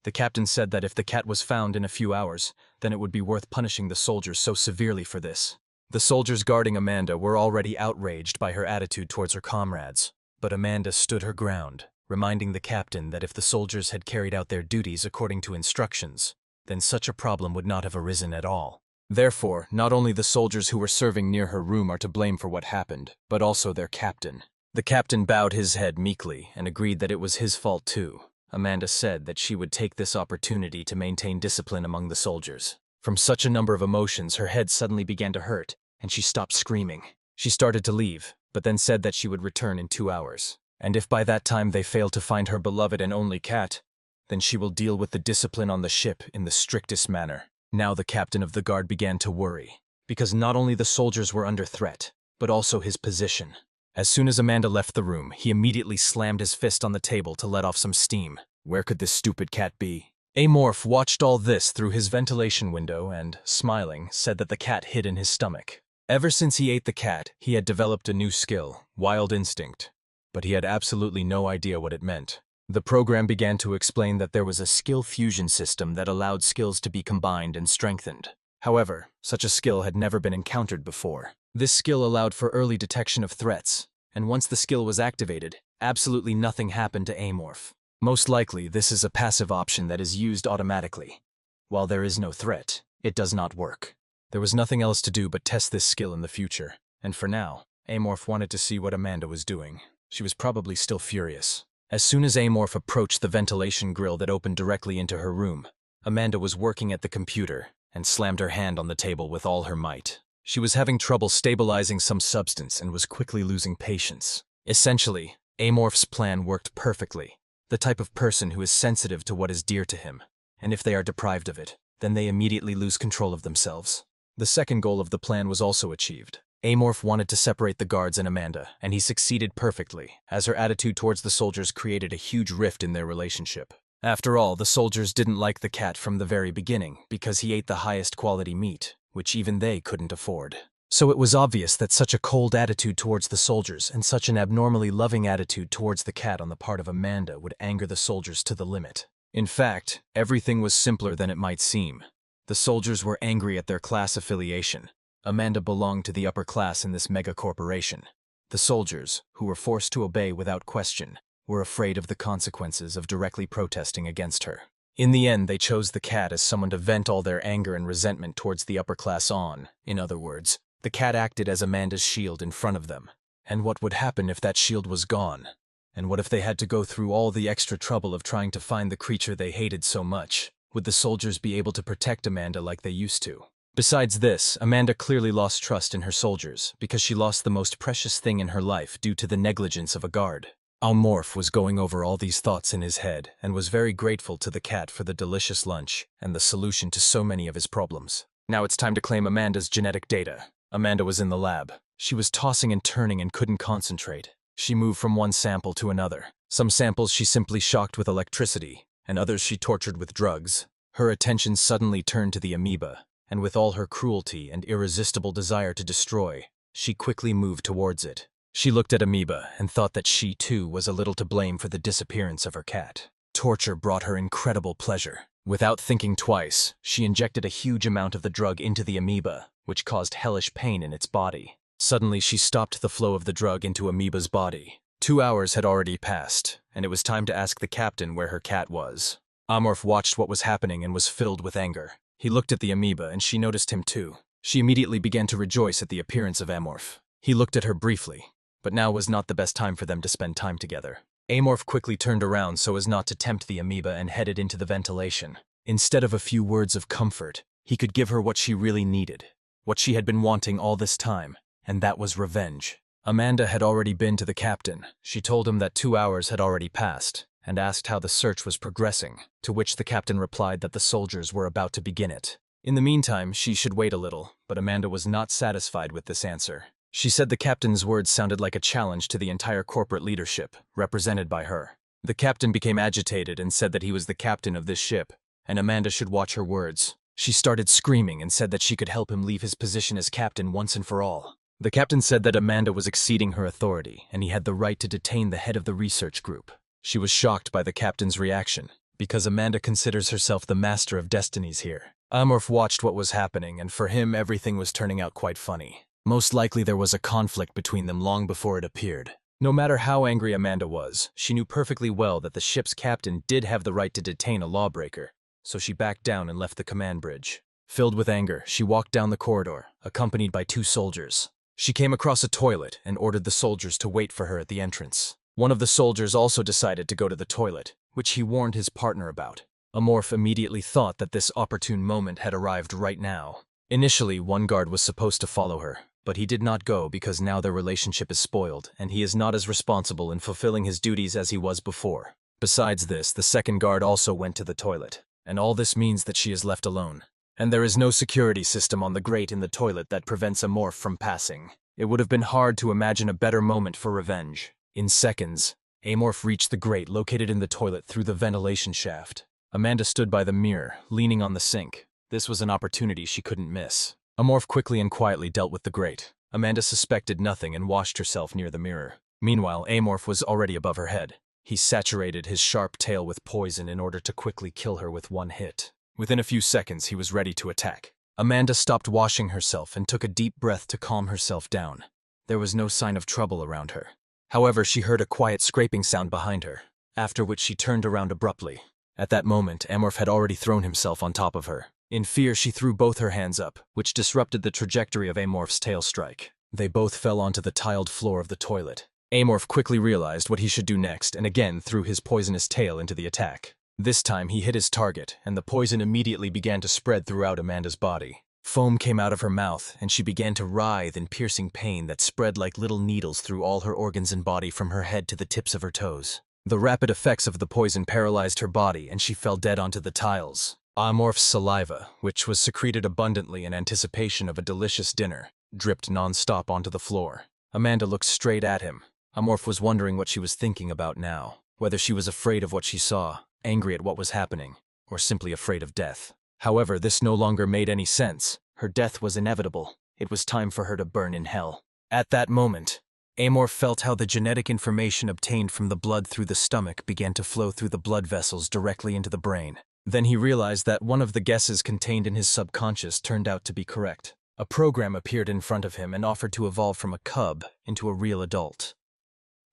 The captain said that if the cat was found in a few hours, then it would be worth punishing the soldiers so severely for this. The soldiers guarding Amanda were already outraged by her attitude towards her comrades, but Amanda stood her ground, reminding the captain that if the soldiers had carried out their duties according to instructions, then such a problem would not have arisen at all. Therefore, not only the soldiers who were serving near her room are to blame for what happened, but also their captain. The captain bowed his head meekly and agreed that it was his fault too. Amanda said that she would take this opportunity to maintain discipline among the soldiers. From such a number of emotions, her head suddenly began to hurt, and she stopped screaming. She started to leave, but then said that she would return in 2 hours. And if by that time they failed to find her beloved and only cat, then she will deal with the discipline on the ship in the strictest manner. Now the captain of the guard began to worry, because not only the soldiers were under threat, but also his position. As soon as Amanda left the room, he immediately slammed his fist on the table to let off some steam. Where could this stupid cat be? Amorph watched all this through his ventilation window and, smiling, said that the cat hid in his stomach. Ever since he ate the cat, he had developed a new skill, Wild Instinct, but he had absolutely no idea what it meant. The program began to explain that there was a skill fusion system that allowed skills to be combined and strengthened. However, such a skill had never been encountered before. This skill allowed for early detection of threats, and once the skill was activated, absolutely nothing happened to Amorph. Most likely, this is a passive option that is used automatically. While there is no threat, It does not work. There was nothing else to do but test this skill in the future, and for now, Amorph wanted to see what Amanda was doing. She was probably still furious. As soon as Amorph approached the ventilation grill that opened directly into her room, Amanda was working at the computer and slammed her hand on the table with all her might. She was having trouble stabilizing some substance and was quickly losing patience. Essentially, Amorph's plan worked perfectly. The type of person who is sensitive to what is dear to him, and if they are deprived of it, then they immediately lose control of themselves. The second goal of the plan was also achieved. Amorph wanted to separate the guards and Amanda, and he succeeded perfectly, as her attitude towards the soldiers created a huge rift in their relationship. After all, the soldiers didn't like the cat from the very beginning because he ate the highest quality meat, which even they couldn't afford. So it was obvious that such a cold attitude towards the soldiers and such an abnormally loving attitude towards the cat on the part of Amanda would anger the soldiers to the limit. In fact, everything was simpler than it might seem. The soldiers were angry at their class affiliation. Amanda belonged to the upper class in this mega corporation. The soldiers, who were forced to obey without question, were afraid of the consequences of directly protesting against her. In the end, they chose the cat as someone to vent all their anger and resentment towards the upper class on. In other words, the cat acted as Amanda's shield in front of them. And what would happen if that shield was gone? And what if they had to go through all the extra trouble of trying to find the creature they hated so much? Would the soldiers be able to protect Amanda like they used to? Besides this, Amanda clearly lost trust in her soldiers because she lost the most precious thing in her life due to the negligence of a guard. Amorph was going over all these thoughts in his head and was very grateful to the cat for the delicious lunch and the solution to so many of his problems. Now it's time to claim Amanda's genetic data. Amanda was in the lab. She was tossing and turning and couldn't concentrate. She moved from one sample to another. Some samples she simply shocked with electricity, and others she tortured with drugs. Her attention suddenly turned to the amoeba, and with all her cruelty and irresistible desire to destroy, she quickly moved towards it. She looked at Amoeba and thought that she, too, was a little to blame for the disappearance of her cat. Torture brought her incredible pleasure. Without thinking twice, she injected a huge amount of the drug into the amoeba, which caused hellish pain in its body. Suddenly, she stopped the flow of the drug into Amoeba's body. 2 hours had already passed, and it was time to ask the captain where her cat was. Amorph watched what was happening and was filled with anger. He looked at the amoeba, and she noticed him too. She immediately began to rejoice at the appearance of Amorph. He looked at her briefly, but now was not the best time for them to spend time together. Amorph quickly turned around so as not to tempt the amoeba and headed into the ventilation. Instead of a few words of comfort, he could give her what she really needed, what she had been wanting all this time, and that was revenge. Amanda had already been to the captain. She told him that 2 hours had already passed, and asked how the search was progressing, to which the captain replied that the soldiers were about to begin it. In the meantime, she should wait a little, but Amanda was not satisfied with this answer. She said the captain's words sounded like a challenge to the entire corporate leadership, represented by her. The captain became agitated and said that he was the captain of this ship, and Amanda should watch her words. She started screaming and said that she could help him leave his position as captain once and for all. The captain said that Amanda was exceeding her authority, and he had the right to detain the head of the research group. She was shocked by the captain's reaction, because Amanda considers herself the master of destinies here. Amorph watched what was happening, and for him everything was turning out quite funny. Most likely there was a conflict between them long before it appeared. No matter how angry Amanda was, she knew perfectly well that the ship's captain did have the right to detain a lawbreaker, so she backed down and left the command bridge. Filled with anger, she walked down the corridor, accompanied by 2 soldiers. She came across a toilet and ordered the soldiers to wait for her at the entrance. One of the soldiers also decided to go to the toilet, which he warned his partner about. Amorph immediately thought that this opportune moment had arrived right now. Initially, one guard was supposed to follow her, but he did not go because now their relationship is spoiled, and he is not as responsible in fulfilling his duties as he was before. Besides this, the second guard also went to the toilet, and all this means that she is left alone. And there is no security system on the grate in the toilet that prevents Amorph from passing. It would have been hard to imagine a better moment for revenge. In seconds, Amorph reached the grate located in the toilet through the ventilation shaft. Amanda stood by the mirror, leaning on the sink. This was an opportunity she couldn't miss. Amorph quickly and quietly dealt with the grate. Amanda suspected nothing and washed herself near the mirror. Meanwhile, Amorph was already above her head. He saturated his sharp tail with poison in order to quickly kill her with one hit. Within a few seconds, he was ready to attack. Amanda stopped washing herself and took a deep breath to calm herself down. There was no sign of trouble around her. However, she heard a quiet scraping sound behind her, after which she turned around abruptly. At that moment, Amorph had already thrown himself on top of her. In fear, she threw both her hands up, which disrupted the trajectory of Amorph's tail strike. They both fell onto the tiled floor of the toilet. Amorph quickly realized what he should do next and again threw his poisonous tail into the attack. This time he hit his target, and the poison immediately began to spread throughout Amanda's body. Foam came out of her mouth, and she began to writhe in piercing pain that spread like little needles through all her organs and body from her head to the tips of her toes. The rapid effects of the poison paralyzed her body, and she fell dead onto the tiles. Amorph's saliva, which was secreted abundantly in anticipation of a delicious dinner, dripped non-stop onto the floor. Amanda looked straight at him. Amorph was wondering what she was thinking about now, whether she was afraid of what she saw, angry at what was happening, or simply afraid of death. However, this no longer made any sense. Her death was inevitable. It was time for her to burn in hell. At that moment, Amorph felt how the genetic information obtained from the blood through the stomach began to flow through the blood vessels directly into the brain. Then he realized that one of the guesses contained in his subconscious turned out to be correct. A program appeared in front of him and offered to evolve from a cub into a real adult.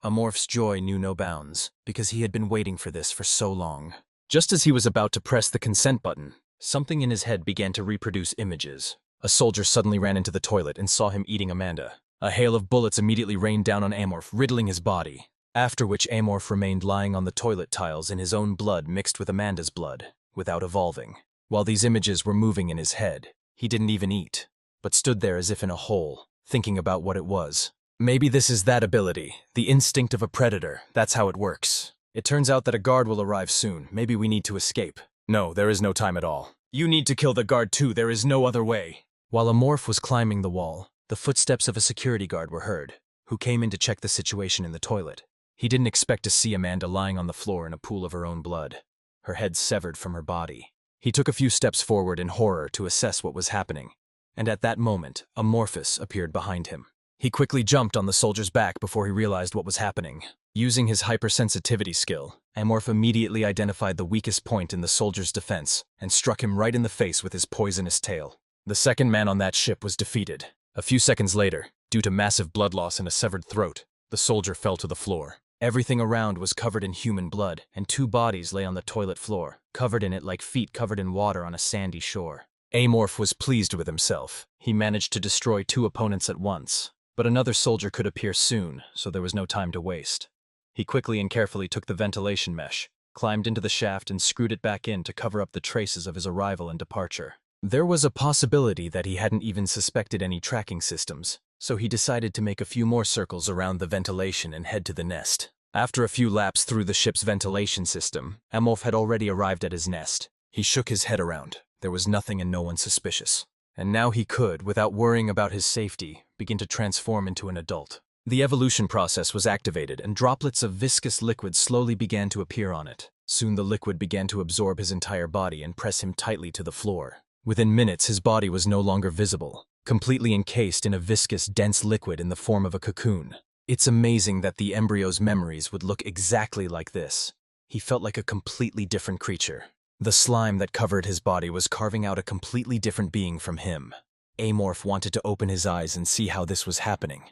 Amorph's joy knew no bounds, because he had been waiting for this for so long. Just as he was about to press the consent button, something in his head began to reproduce images. A soldier suddenly ran into the toilet and saw him eating Amanda. A hail of bullets immediately rained down on Amorph, riddling his body, after which Amorph remained lying on the toilet tiles in his own blood mixed with Amanda's blood, without evolving. While these images were moving in his head, he didn't even eat, but stood there as if in a hole, thinking about what it was. Maybe this is that ability, the instinct of a predator. That's how it works. It turns out that a guard will arrive soon. Maybe we need to escape. No, there is no time at all. You need to kill the guard too. There is no other way. While Amorph was climbing the wall, the footsteps of a security guard were heard, who came in to check the situation in the toilet. He didn't expect to see Amanda lying on the floor in a pool of her own blood, her head severed from her body. He took a few steps forward in horror to assess what was happening, and at that moment, Amorphous appeared behind him. He quickly jumped on the soldier's back before he realized what was happening. Using his hypersensitivity skill, Amorph immediately identified the weakest point in the soldier's defense and struck him right in the face with his poisonous tail. The second man on that ship was defeated. A few seconds later, due to massive blood loss and a severed throat, the soldier fell to the floor. Everything around was covered in human blood, and two bodies lay on the toilet floor, covered in it like feet covered in water on a sandy shore. Amorph was pleased with himself. He managed to destroy two opponents at once. But another soldier could appear soon, so there was no time to waste. He quickly and carefully took the ventilation mesh, climbed into the shaft and screwed it back in to cover up the traces of his arrival and departure. There was a possibility that he hadn't even suspected any tracking systems, so he decided to make a few more circles around the ventilation and head to the nest. After a few laps through the ship's ventilation system, Amorph had already arrived at his nest. He shook his head around. There was nothing and no one suspicious. And now he could, without worrying about his safety, begin to transform into an adult. The evolution process was activated, and droplets of viscous liquid slowly began to appear on it. Soon the liquid began to absorb his entire body and press him tightly to the floor. Within minutes, his body was no longer visible, completely encased in a viscous, dense liquid in the form of a cocoon. It's amazing that the embryo's memories would look exactly like this. He felt like a completely different creature. The slime that covered his body was carving out a completely different being from him. Amorph wanted to open his eyes and see how this was happening,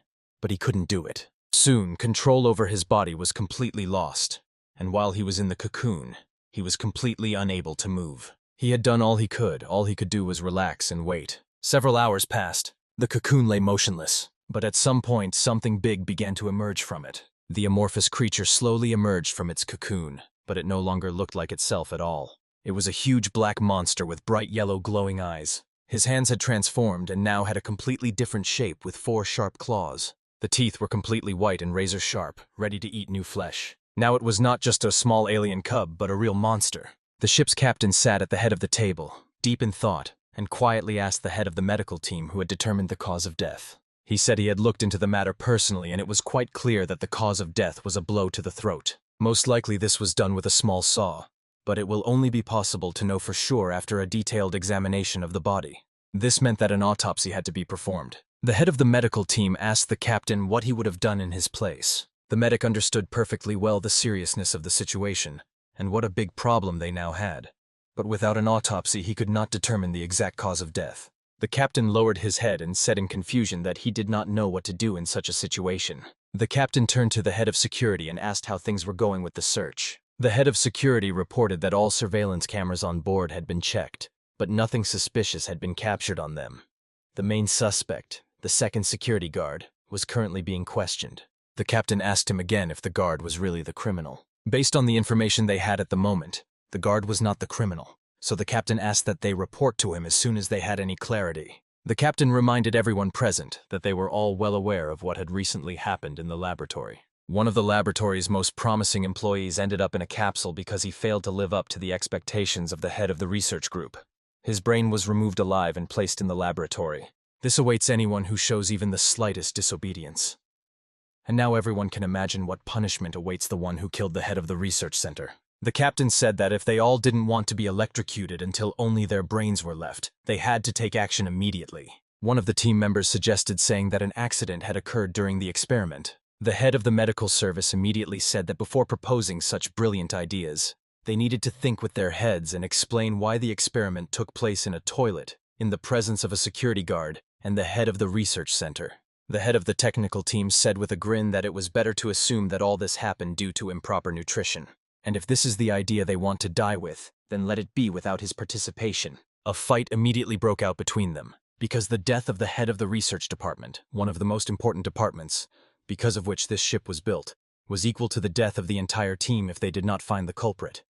but he couldn't do it. Soon, control over his body was completely lost, and while he was in the cocoon, he was completely unable to move. He had done all he could. All he could do was relax and wait. Several hours passed. The cocoon lay motionless, but at some point, something big began to emerge from it. The amorphous creature slowly emerged from its cocoon, but it no longer looked like itself at all. It was a huge black monster with bright yellow glowing eyes. His hands had transformed and now had a completely different shape with 4 sharp claws. The teeth were completely white and razor sharp, ready to eat new flesh. Now it was not just a small alien cub, but a real monster. The ship's captain sat at the head of the table, deep in thought, and quietly asked the head of the medical team who had determined the cause of death. He said he had looked into the matter personally, and it was quite clear that the cause of death was a blow to the throat. Most likely this was done with a small saw, but it will only be possible to know for sure after a detailed examination of the body. This meant that an autopsy had to be performed. The head of the medical team asked the captain what he would have done in his place. The medic understood perfectly well the seriousness of the situation, and what a big problem they now had. But without an autopsy, he could not determine the exact cause of death. The captain lowered his head and said in confusion that he did not know what to do in such a situation. The captain turned to the head of security and asked how things were going with the search. The head of security reported that all surveillance cameras on board had been checked, but nothing suspicious had been captured on them. The main suspect, the second security guard, was currently being questioned. The captain asked him again if the guard was really the criminal. Based on the information they had at the moment, the guard was not the criminal, so the captain asked that they report to him as soon as they had any clarity. The captain reminded everyone present that they were all well aware of what had recently happened in the laboratory. One of the laboratory's most promising employees ended up in a capsule because he failed to live up to the expectations of the head of the research group. His brain was removed alive and placed in the laboratory. This awaits anyone who shows even the slightest disobedience. And now everyone can imagine what punishment awaits the one who killed the head of the research center. The captain said that if they all didn't want to be electrocuted until only their brains were left, they had to take action immediately. One of the team members suggested saying that an accident had occurred during the experiment. The head of the medical service immediately said that before proposing such brilliant ideas, they needed to think with their heads and explain why the experiment took place in a toilet, in the presence of a security guard, and the head of the research center. The head of the technical team said with a grin that it was better to assume that all this happened due to improper nutrition. And if this is the idea they want to die with, then let it be without his participation. A fight immediately broke out between them, because the death of the head of the research department, one of the most important departments, because of which this ship was built, was equal to the death of the entire team if they did not find the culprit.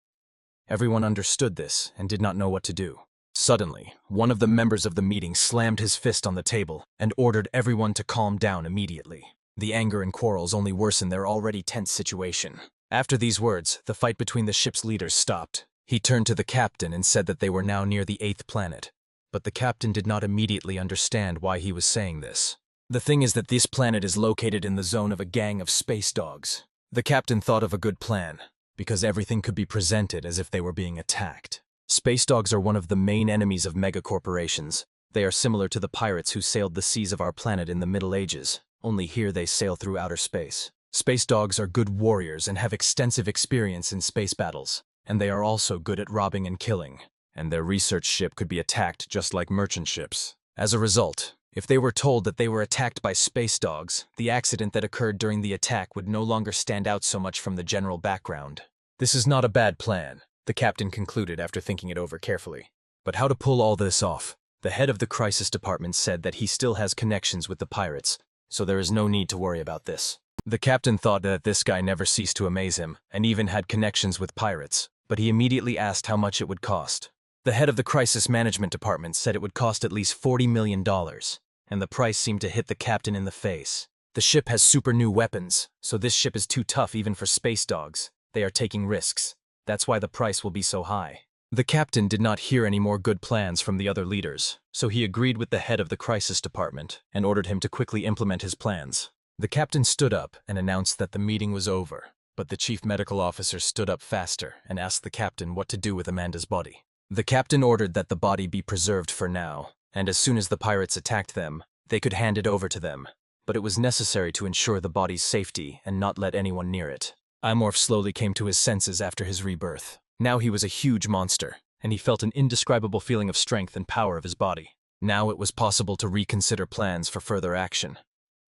Everyone understood this and did not know what to do. Suddenly, one of the members of the meeting slammed his fist on the table and ordered everyone to calm down immediately. The anger and quarrels only worsened their already tense situation. After these words, the fight between the ship's leaders stopped. He turned to the captain and said that they were now near the 8th planet. But the captain did not immediately understand why he was saying this. The thing is that this planet is located in the zone of a gang of space dogs. The captain thought of a good plan, because everything could be presented as if they were being attacked. Space dogs are one of the main enemies of megacorporations. They are similar to the pirates who sailed the seas of our planet in the Middle Ages, only here they sail through outer space. Space dogs are good warriors and have extensive experience in space battles, and they are also good at robbing and killing, and their research ship could be attacked just like merchant ships. As a result, if they were told that they were attacked by space dogs, the accident that occurred during the attack would no longer stand out so much from the general background. This is not a bad plan, the captain concluded after thinking it over carefully. But how to pull all this off? The head of the crisis department said that he still has connections with the pirates, so there is no need to worry about this. The captain thought that this guy never ceased to amaze him, and even had connections with pirates, but he immediately asked how much it would cost. The head of the crisis management department said it would cost at least $40 million, and the price seemed to hit the captain in the face. The ship has super new weapons, so this ship is too tough even for space dogs. They are taking risks. That's why the price will be so high. The captain did not hear any more good plans from the other leaders, so he agreed with the head of the crisis department and ordered him to quickly implement his plans. The captain stood up and announced that the meeting was over, but the chief medical officer stood up faster and asked the captain what to do with Amanda's body. The captain ordered that the body be preserved for now, and as soon as the pirates attacked them, they could hand it over to them, but it was necessary to ensure the body's safety and not let anyone near it. Amorph slowly came to his senses after his rebirth. Now he was a huge monster, and he felt an indescribable feeling of strength and power of his body. Now it was possible to reconsider plans for further action.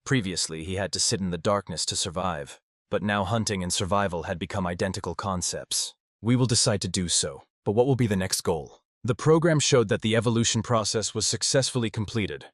Previously, he had to sit in the darkness to survive, but now hunting and survival had become identical concepts. We will decide to do so, but what will be the next goal? The program showed that the evolution process was successfully completed.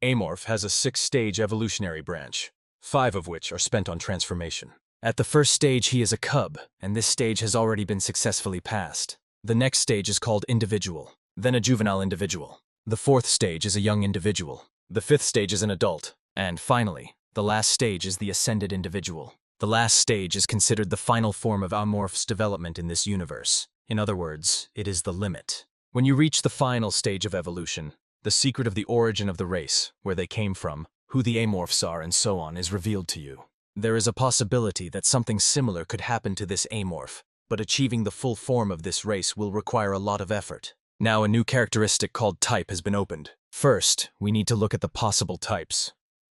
Amorph has a 6-stage evolutionary branch, 5 of which are spent on transformation. At the first stage, he is a cub, and this stage has already been successfully passed. The next stage is called individual, then a juvenile individual. The 4th stage is a young individual. The 5th stage is an adult. And finally, the last stage is the ascended individual. The last stage is considered the final form of Amorph's development in this universe. In other words, it is the limit. When you reach the final stage of evolution, the secret of the origin of the race, where they came from, who the Amorphs are, and so on, is revealed to you. There is a possibility that something similar could happen to this Amorph, but achieving the full form of this race will require a lot of effort. Now a new characteristic called type has been opened. First, we need to look at the possible types.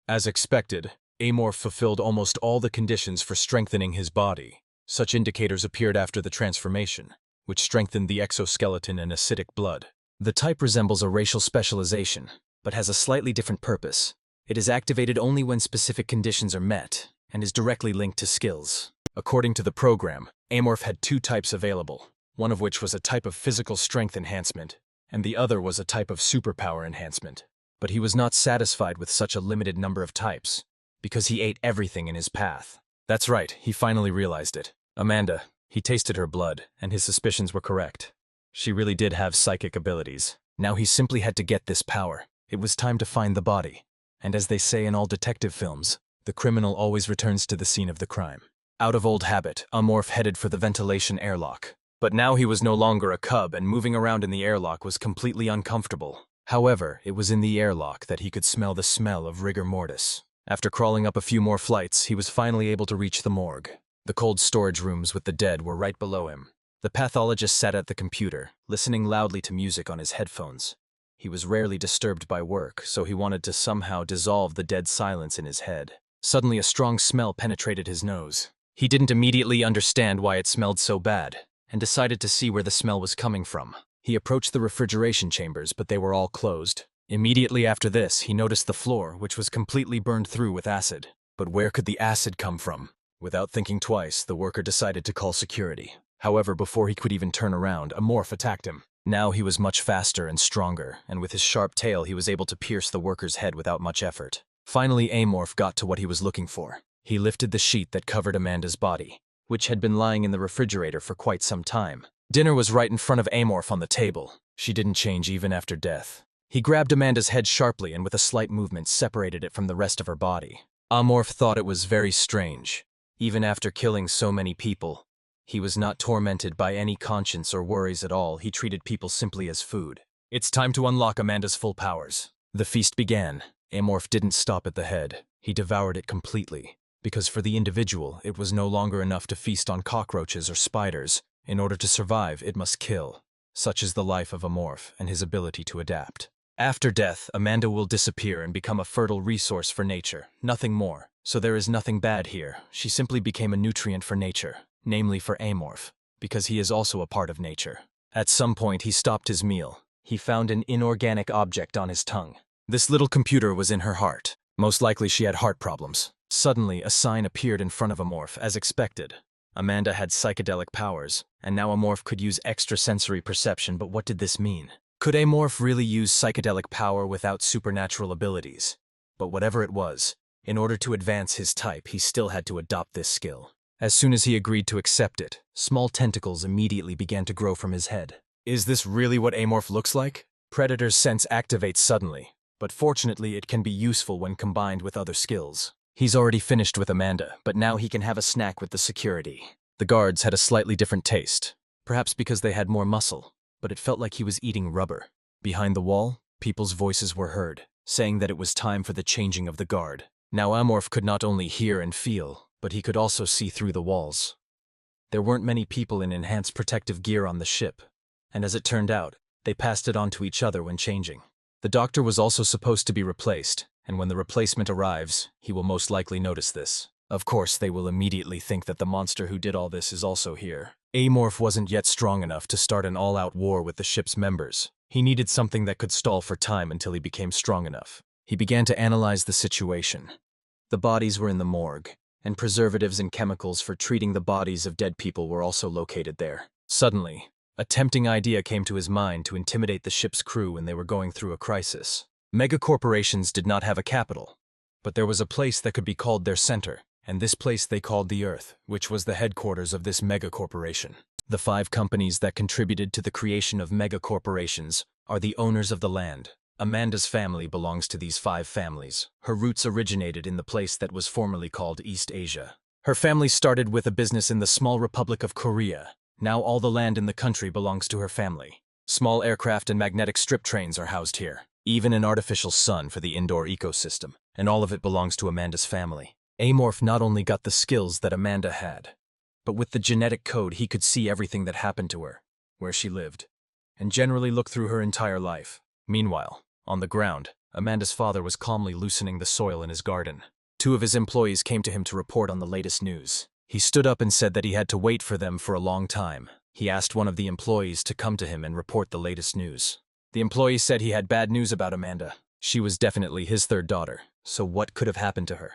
As expected, Amorph fulfilled almost all the conditions for strengthening his body. Such indicators appeared after the transformation, which strengthened the exoskeleton and acidic blood. The type resembles a racial specialization, but has a slightly different purpose. It is activated only when specific conditions are met, and is directly linked to skills. According to the program, Amorph had 2 types available, one of which was a type of physical strength enhancement, and the other was a type of superpower enhancement. But he was not satisfied with such a limited number of types, because he ate everything in his path. That's right, he finally realized it. Amanda. He tasted her blood, and his suspicions were correct. She really did have psychic abilities. Now he simply had to get this power. It was time to find the body. And as they say in all detective films, the criminal always returns to the scene of the crime. Out of old habit, Amorph headed for the ventilation airlock. But now he was no longer a cub, and moving around in the airlock was completely uncomfortable. However, it was in the airlock that he could smell the smell of rigor mortis. After crawling up a few more flights, he was finally able to reach the morgue. The cold storage rooms with the dead were right below him. The pathologist sat at the computer, listening loudly to music on his headphones. He was rarely disturbed by work, so he wanted to somehow dissolve the dead silence in his head. Suddenly, a strong smell penetrated his nose. He didn't immediately understand why it smelled so bad, and decided to see where the smell was coming from. He approached the refrigeration chambers, but they were all closed. Immediately after this, he noticed the floor, which was completely burned through with acid. But where could the acid come from? Without thinking twice, the worker decided to call security. However, before he could even turn around, Amorph attacked him. Now he was much faster and stronger, and with his sharp tail he was able to pierce the worker's head without much effort. Finally, Amorph got to what he was looking for. He lifted the sheet that covered Amanda's body, which had been lying in the refrigerator for quite some time. Dinner was right in front of Amorph on the table. She didn't change even after death. He grabbed Amanda's head sharply and with a slight movement separated it from the rest of her body. Amorph thought it was very strange. Even after killing so many people, he was not tormented by any conscience or worries at all. He treated people simply as food. It's time to unlock Amanda's full powers. The feast began. Amorph didn't stop at the head. He devoured it completely. Because for the individual, it was no longer enough to feast on cockroaches or spiders. In order to survive, it must kill. Such is the life of Amorph and his ability to adapt. After death, Amanda will disappear and become a fertile resource for nature, nothing more. So there is nothing bad here. She simply became a nutrient for nature, namely for Amorph, because he is also a part of nature. At some point, he stopped his meal. He found an inorganic object on his tongue. This little computer was in her heart. Most likely she had heart problems. Suddenly, a sign appeared in front of Amorph, as expected. Amanda had psychedelic powers, and now Amorph could use extrasensory perception, but what did this mean? Could Amorph really use psychedelic power without supernatural abilities? But whatever it was, in order to advance his type, he still had to adopt this skill. As soon as he agreed to accept it, small tentacles immediately began to grow from his head. Is this really what Amorph looks like? Predator's sense activates suddenly, but fortunately it can be useful when combined with other skills. He's already finished with Amanda, but now he can have a snack with the security. The guards had a slightly different taste, perhaps because they had more muscle, but it felt like he was eating rubber. Behind the wall, people's voices were heard, saying that it was time for the changing of the guard. Now Amorph could not only hear and feel, but he could also see through the walls. There weren't many people in enhanced protective gear on the ship, and as it turned out, they passed it on to each other when changing. The doctor was also supposed to be replaced, and when the replacement arrives, he will most likely notice this. Of course, they will immediately think that the monster who did all this is also here. Amorph wasn't yet strong enough to start an all-out war with the ship's members. He needed something that could stall for time until he became strong enough. He began to analyze the situation. The bodies were in the morgue, and preservatives and chemicals for treating the bodies of dead people were also located there. Suddenly, a tempting idea came to his mind to intimidate the ship's crew when they were going through a crisis. Megacorporations did not have a capital, but there was a place that could be called their center, and this place they called the Earth, which was the headquarters of this megacorporation. The 5 companies that contributed to the creation of megacorporations are the owners of the land. Amanda's family belongs to these 5 families. Her roots originated in the place that was formerly called East Asia. Her family started with a business in the small Republic of Korea. Now all the land in the country belongs to her family. Small aircraft and magnetic strip trains are housed here. Even an artificial sun for the indoor ecosystem, and all of it belongs to Amanda's family. Amorph not only got the skills that Amanda had, but with the genetic code he could see everything that happened to her, where she lived, and generally look through her entire life. Meanwhile, on the ground, Amanda's father was calmly loosening the soil in his garden. 2 of his employees came to him to report on the latest news. He stood up and said that he had to wait for them for a long time. He asked one of the employees to come to him and report the latest news. The employee said he had bad news about Amanda. She was definitely his 3rd daughter, so what could have happened to her?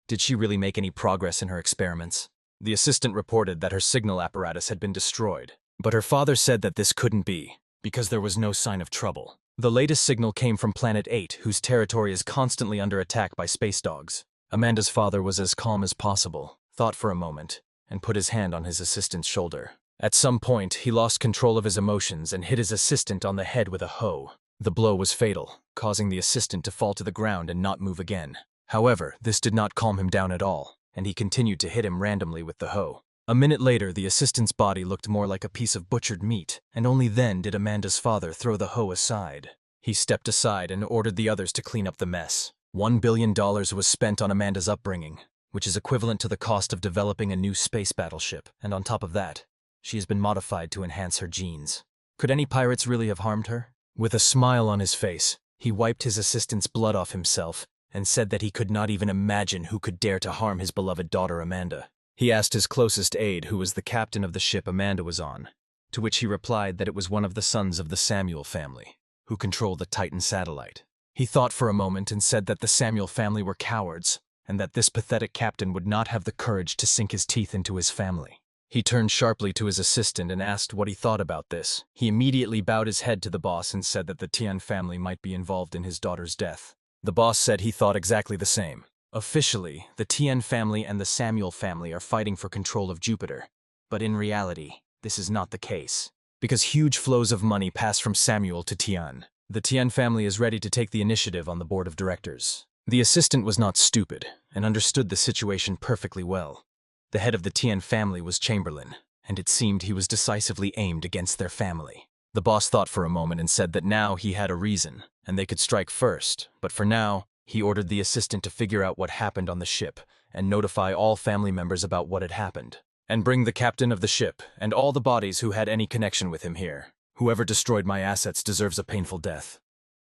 Did she really make any progress in her experiments? The assistant reported that her signal apparatus had been destroyed, but her father said that this couldn't be. because there was no sign of trouble. The latest signal came from Planet 8, whose territory is constantly under attack by space dogs. Amanda's father was as calm as possible, thought for a moment, and put his hand on his assistant's shoulder. At some point, he lost control of his emotions and hit his assistant on the head with a hoe. The blow was fatal, causing the assistant to fall to the ground and not move again. However, this did not calm him down at all, and he continued to hit him randomly with the hoe. A minute later, the assistant's body looked more like a piece of butchered meat, and only then did Amanda's father throw the hoe aside. He stepped aside and ordered the others to clean up the mess. $1 billion was spent on Amanda's upbringing, which is equivalent to the cost of developing a new space battleship, and on top of that, she has been modified to enhance her genes. Could any pirates really have harmed her? With a smile on his face, he wiped his assistant's blood off himself and said that he could not even imagine who could dare to harm his beloved daughter Amanda. He asked his closest aide who was the captain of the ship Amanda was on, to which he replied that it was one of the sons of the Samuel family, who controlled the Titan satellite. He thought for a moment and said that the Samuel family were cowards, and that this pathetic captain would not have the courage to sink his teeth into his family. He turned sharply to his assistant and asked what he thought about this. He immediately bowed his head to the boss and said that the Tian family might be involved in his daughter's death. The boss said he thought exactly the same. Officially, the Tian family and the Samuel family are fighting for control of Jupiter, but in reality, this is not the case. Because huge flows of money pass from Samuel to Tian, the Tian family is ready to take the initiative on the board of directors. The assistant was not stupid and understood the situation perfectly well. The head of the Tian family was Chamberlain, and it seemed he was decisively aimed against their family. The boss thought for a moment and said that now he had a reason, and they could strike first, but for now, he ordered the assistant to figure out what happened on the ship and notify all family members about what had happened. And bring the captain of the ship and all the bodies who had any connection with him here. Whoever destroyed my assets deserves a painful death.